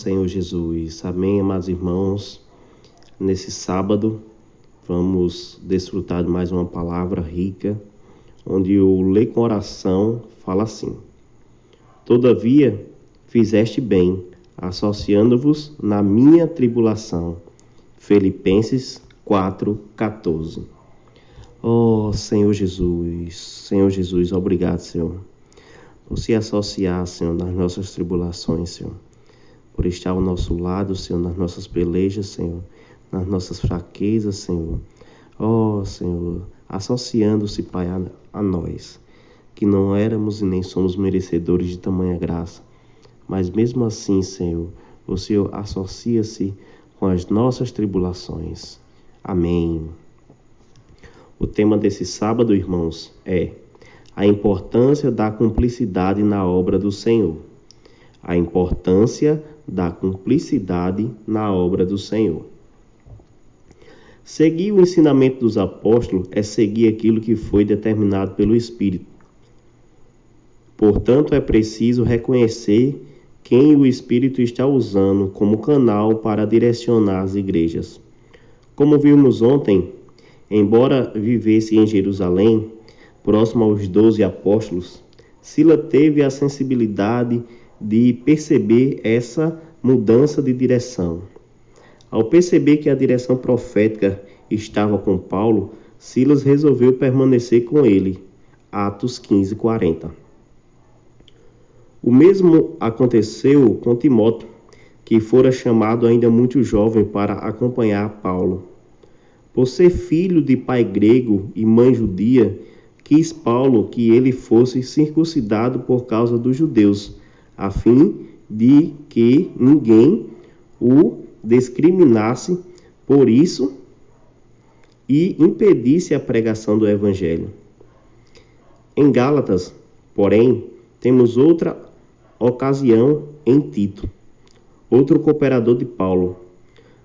Senhor Jesus. Amém, amados irmãos. Nesse sábado, vamos desfrutar de mais uma palavra rica, onde o Lê com Oração fala assim: Todavia, fizeste bem, associando-vos na minha tribulação. Filipenses 4:14. Oh, Senhor Jesus, obrigado, Senhor, por se associar, Senhor, nas nossas tribulações, Senhor, por estar ao nosso lado, Senhor, nas nossas pelejas, Senhor, nas nossas fraquezas, Senhor. Oh, Senhor, associando-se, Pai, a nós, que não éramos e nem somos merecedores de tamanha graça, mas mesmo assim, Senhor, o Senhor associa-se com as nossas tribulações. Amém. O tema desse sábado, irmãos, é a importância da cumplicidade na obra do Senhor. A importância da cumplicidade na obra do Senhor. Seguir o ensinamento dos apóstolos é seguir aquilo que foi determinado pelo Espírito. Portanto, é preciso reconhecer quem o Espírito está usando como canal para direcionar as igrejas. Como vimos ontem, embora vivesse em Jerusalém, próximo aos 12 apóstolos, Silas teve a sensibilidade de perceber essa mudança de direção. Ao perceber que a direção profética estava com Paulo, Silas resolveu permanecer com ele. Atos 15:40. O mesmo aconteceu com Timóteo, que fora chamado ainda muito jovem para acompanhar Paulo. Por ser filho de pai grego e mãe judia, quis Paulo que ele fosse circuncidado por causa dos judeus, a fim de que ninguém o discriminasse por isso e impedisse a pregação do Evangelho. Em Gálatas, porém, temos outra ocasião em Tito, outro cooperador de Paulo.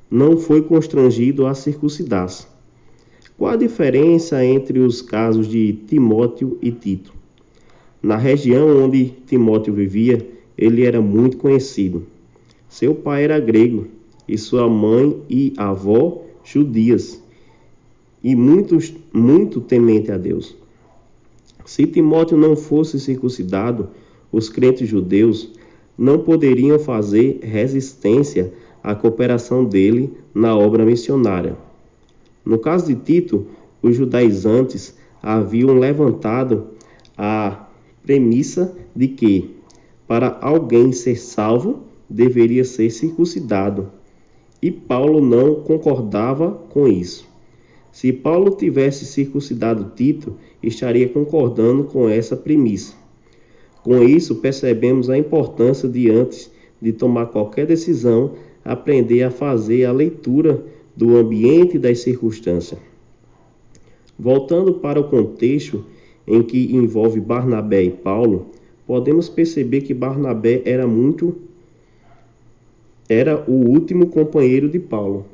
Não foi constrangido a circuncidar-se. Qual a diferença entre os casos de Timóteo e Tito? Na região onde Timóteo vivia, ele era muito conhecido. Seu pai era grego e sua mãe e avó judias, e muito temente a Deus. Se Timóteo não fosse circuncidado, os crentes judeus não poderiam fazer resistência à cooperação dele na obra missionária. No caso de Tito, os judaizantes haviam levantado a premissa de que, para alguém ser salvo, deveria ser circuncidado, e Paulo não concordava com isso. Se Paulo tivesse circuncidado Tito, estaria concordando com essa premissa. Com isso, percebemos a importância de, antes de tomar qualquer decisão, aprender a fazer a leitura do ambiente e das circunstâncias. Voltando para o contexto em que envolve Barnabé e Paulo, podemos perceber que Barnabé era o último companheiro de Paulo.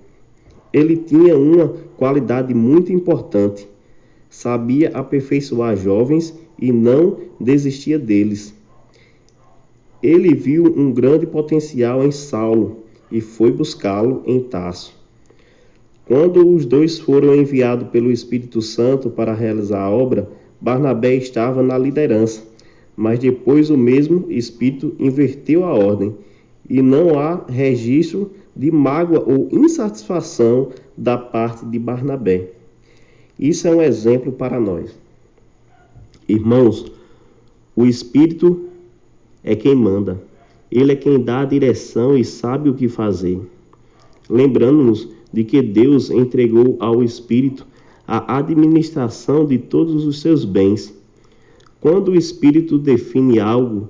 Ele tinha uma qualidade muito importante. Sabia aperfeiçoar jovens e não desistia deles. Ele viu um grande potencial em Saulo e foi buscá-lo em Tarso. Quando os dois foram enviados pelo Espírito Santo para realizar a obra, Barnabé estava na liderança, mas depois o mesmo Espírito inverteu a ordem e não há registro de mágoa ou insatisfação da parte de Barnabé. Isso é um exemplo para nós. Irmãos, o Espírito é quem manda. Ele é quem dá a direção e sabe o que fazer. Lembrando-nos de que Deus entregou ao Espírito a administração de todos os seus bens. Quando o Espírito define algo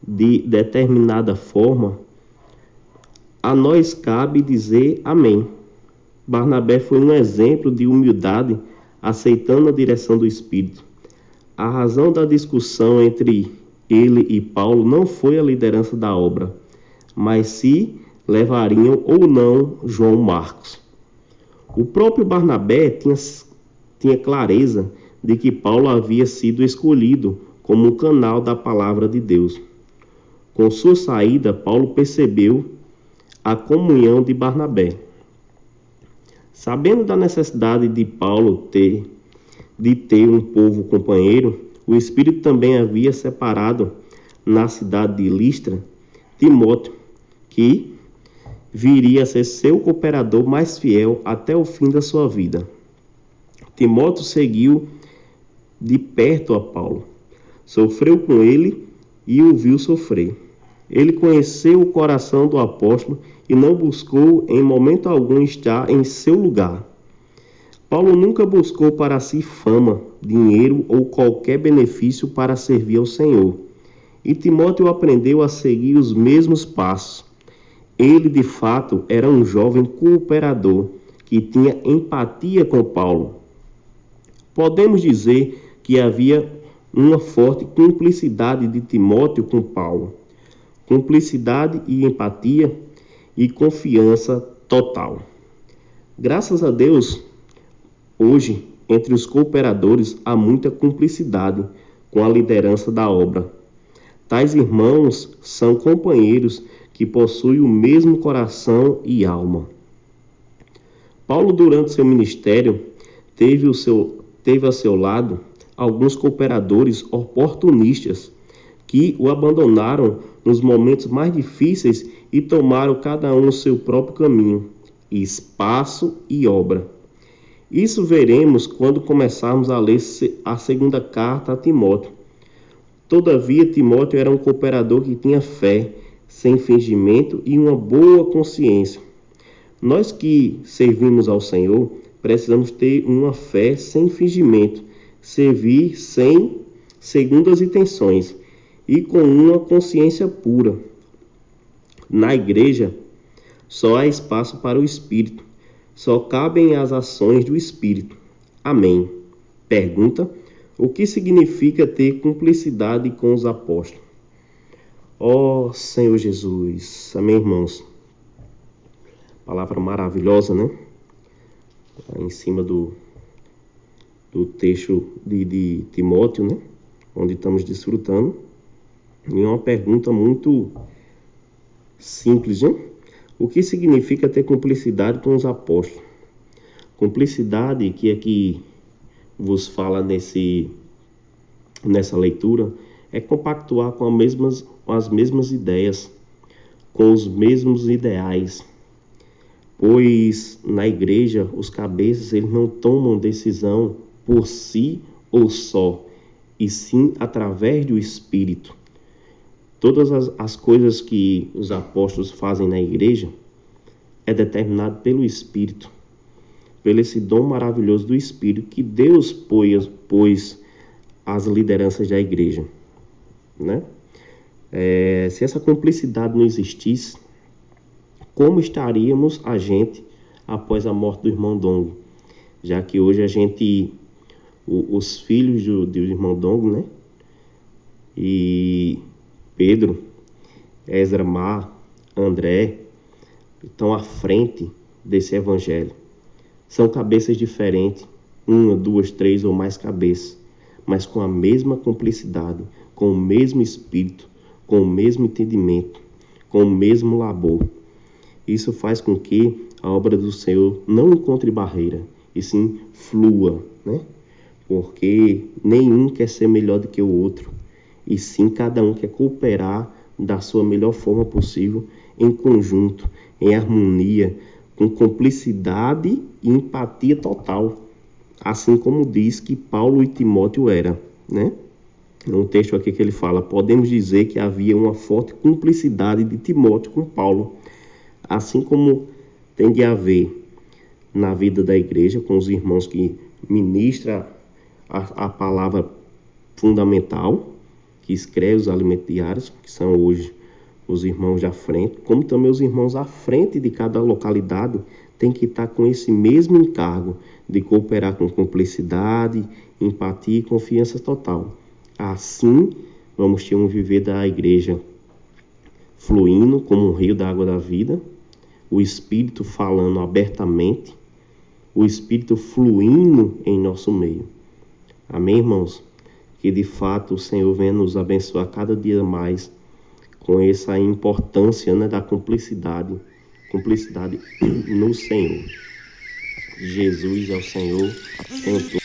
de determinada forma, a nós cabe dizer amém. Barnabé foi um exemplo de humildade, aceitando a direção do Espírito. A razão da discussão entre ele e Paulo não foi a liderança da obra, mas se levariam ou não João Marcos. O próprio Barnabé tinha clareza de que Paulo havia sido escolhido como um canal da palavra de Deus. Com sua saída, Paulo percebeu a comunhão de Barnabé. Sabendo da necessidade de Paulo de ter um povo companheiro, o Espírito também havia separado na cidade de Listra Timóteo, que viria a ser seu cooperador mais fiel até o fim da sua vida. Timóteo seguiu de perto a Paulo, sofreu com ele e o viu sofrer. Ele conheceu o coração do apóstolo e não buscou em momento algum estar em seu lugar. Paulo nunca buscou para si fama, dinheiro ou qualquer benefício para servir ao Senhor. E Timóteo aprendeu a seguir os mesmos passos. Ele, de fato, era um jovem cooperador que tinha empatia com Paulo. Podemos dizer que havia uma forte cumplicidade de Timóteo com Paulo. Cumplicidade e empatia e confiança total. Graças a Deus, hoje, entre os cooperadores, há muita cumplicidade com a liderança da obra. Tais irmãos são companheiros que possuem o mesmo coração e alma. Paulo, durante seu ministério, teve a seu lado alguns cooperadores oportunistas que o abandonaram nos momentos mais difíceis e tomaram cada um o seu próprio caminho, espaço e obra. Isso veremos quando começarmos a ler a segunda carta a Timóteo. Todavia, Timóteo era um cooperador que tinha fé, sem fingimento e uma boa consciência. Nós que servimos ao Senhor, precisamos ter uma fé sem fingimento, servir sem segundas intenções e com uma consciência pura. Na igreja, só há espaço para o Espírito. Só cabem as ações do Espírito. Amém. Pergunta: o que significa ter cumplicidade com os apóstolos? Ó Senhor Jesus. Amém, irmãos. Palavra maravilhosa, né? Em cima do texto de Timóteo, né? Onde estamos desfrutando. E uma pergunta muito simples, né? O que significa ter cumplicidade com os apóstolos? Cumplicidade que aqui vos fala nessa leitura é compactuar com as mesmas ideias, com os mesmos ideais. Pois na igreja os cabeças eles não tomam decisão por si ou só, e sim através do Espírito. Todas as coisas que os apóstolos fazem na igreja é determinado pelo Espírito, pelo esse dom maravilhoso do Espírito que Deus pôs às lideranças da igreja, né? Se essa cumplicidade não existisse, como estaríamos a gente após a morte do irmão Dong? Já que hoje os filhos do irmão Dong, né? E Pedro, Ezra Mar, André, estão à frente desse evangelho. São cabeças diferentes, 1, 2, 3 ou mais cabeças, mas com a mesma cumplicidade, com o mesmo espírito, com o mesmo entendimento, com o mesmo labor. Isso faz com que a obra do Senhor não encontre barreira, e sim flua, né? Porque nenhum quer ser melhor do que o outro, e sim cada um quer cooperar da sua melhor forma possível, em conjunto, em harmonia, com cumplicidade e empatia total, assim como diz que Paulo e Timóteo eram, né? No texto aqui que ele fala, podemos dizer que havia uma forte cumplicidade de Timóteo com Paulo, assim como tem de haver na vida da igreja, com os irmãos que ministram a palavra fundamental, que escreve os alimentos diários, que são hoje os irmãos da frente, como também os irmãos à frente de cada localidade têm que estar com esse mesmo encargo de cooperar com cumplicidade, empatia e confiança total. Assim, vamos ter um viver da igreja fluindo como um rio da água da vida, o Espírito falando abertamente, o Espírito fluindo em nosso meio. Amém, irmãos? Que de fato o Senhor venha nos abençoar cada dia mais com essa importância, né, da cumplicidade cumplicidade no Senhor. Jesus é o Senhor, Senhor